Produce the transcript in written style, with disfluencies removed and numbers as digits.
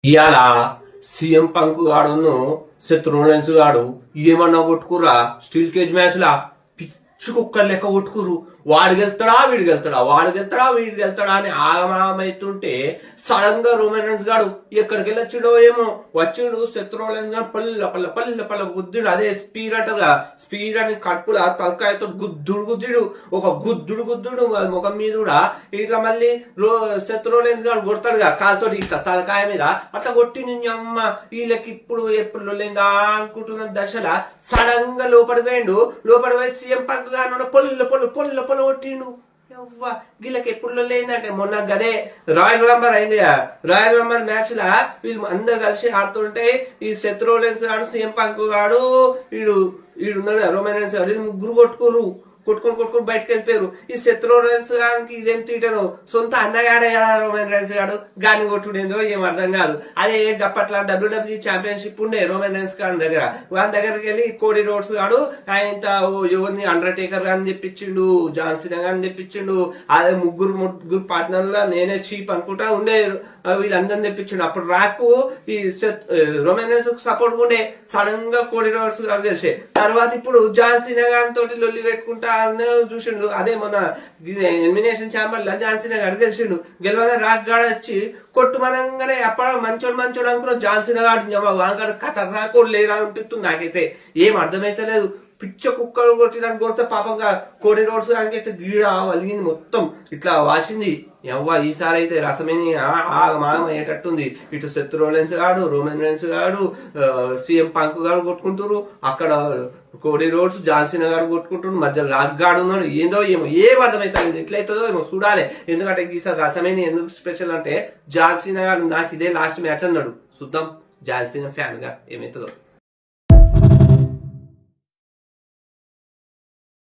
ఇవాళ CM punk గాడును శత్రుఘ్నన్స్ గాడు ఏమన్నా కొట్టుకుర్రా స్టీల్ కేజ్ మ్యాచ్ లా పిచ్చి కుక్కర్ లెక్క కొట్టుకుర్రు. వాడు గెలుతాడా వీడు గెలుతాడా, వాడు గెలుతాడా వీడు గెలుతాడా అని ఆగమామైతుంటే సడన్ గా రోమన్ రైన్స్ గాడు ఎక్కడికి వెళ్ళొచ్చుడో ఏమో వచ్చిండు. శత్రుఘ్నన్స్ గాడు పల్ల పల్ల పల్ల పల్ల గుద్దుడు. అదే స్పీడ్ అంటారుగా, స్పీడ్ అని కట్టుల తలకాయతో గుద్దుడు గుద్దుడు. ఒక గుద్దుడు గుద్దుడు ముఖం మీద కూడా ఇట్లా మళ్ళీ శత్రుఘ్నన్స్ గాడు కొడతాడుగా కాలుతో ఇట్లా తలకాయ మీద అట్లా కొట్టి నీ అమ్మ వీళ్ళకి ఇప్పుడు ఎప్పుడు లేదా అనుకుంటున్న దశలా సడన్ గా లోపలికి పోయిండు. లోపలికి పోయి సీఎం పంక్ గాను పొల్లు పొల్లు పొల్లు పొల్లు కొట్టిండు. వీళ్ళకి ఎప్పుడు లేదంటే మొన్న గదే రాయల్ నంబర్ అయింది. రాయల్ నంబర్ మ్యాచ్ లా వీళ్ళు అందరు కలిసి ఆడుతుంటే ఈ శత్రుఘ్నన్స్ గాడు సీఎం పంక్ గాడు వీడు ఉన్నాడు రోమన్ రైన్స్ గాడు ముగ్గురు కొట్టుకొని బయటకు వెళ్ళిపోయారు. ఈ శత్రుఘ్నన్స్ గారికి ఇదేం తీయటను సొంత అన్నగాడే రోమన్ రైన్స్ గాడు గాని కొట్టుడేందో ఏం అర్థం కాదు. అదే గప్పట్ల WWE ఛాంపియన్షిప్ ఉండే రోమన్ రైన్స్ గారి దగ్గర, వాళ్ళ దగ్గరికి వెళ్ళి కోడి రోడ్స్ గాడు ఆయన ఎవరిని అండర్టేకర్ గాని తెప్పించిండు, జాన్ సీనా గాని తెప్పించిండు. అదే ముగ్గురు పార్ట్నర్ల నేనే చీప్ అనుకుంటా ఉండే వీళ్ళందరిని తెప్పించిండు. అప్పుడు రాకు ఈ రోమన్ రైన్స్ సపోర్ట్ ఉండే సడన్ గా కోడి రోడ్స్ గారు తెలిసే తర్వాత ఇప్పుడు జాన్ సీనా గారి తోటి లొల్లి పెట్టుకుంటా చూసిండు. అదే మన ఎలిమినేషన్ ఛాంబర్ లో జాన్ సీనా గారు గెలిచిండు. గెలవగా రాక్ గాడు వచ్చి కొట్టుమనంగానే అప్పుడు మంచోడు అనుకున్న జాన్ సీనా గాడు ఖతర్నాకు లేరా అనిపిస్తుంది. నాకైతే ఏం అర్థమైతే లేదు. పిచ్చ కుక్కలు కొట్టినాక కొడితే పాపంగా కోడి రోడ్స్ దానికైతే గీడ వలిగింది, మొత్తం ఇట్లా వాసింది. ఈసారి అయితే రసమేని మాగం అయ్యేటట్టుంది. ఇటు శత్రుఘ్నన్స్ గాడు, రోమన్ రైన్స్ గాడు, సీఎం పంక్ గాడు కొట్టుకుంటారు. అక్కడ కోడి రోడ్స్ జాన్ సీనా గాడు కొట్టుకుంటున్నారు. మధ్యలో రాక్ గాడు ఉన్నాడు. ఏందో ఏమో ఏం అర్థమవుతుంది, ఎట్లయితుందో ఏమో చూడాలి. ఎందుకంటే ఈసారి రసమేని ఎందుకు స్పెషల్ అంటే జాన్ సీనా గాడు నాకు ఇదే లాస్ట్ మ్యాచ్ అన్నాడు. చూద్దాం జాన్ సీనా ఫ్యాన్ గా ఏమవుతుందో.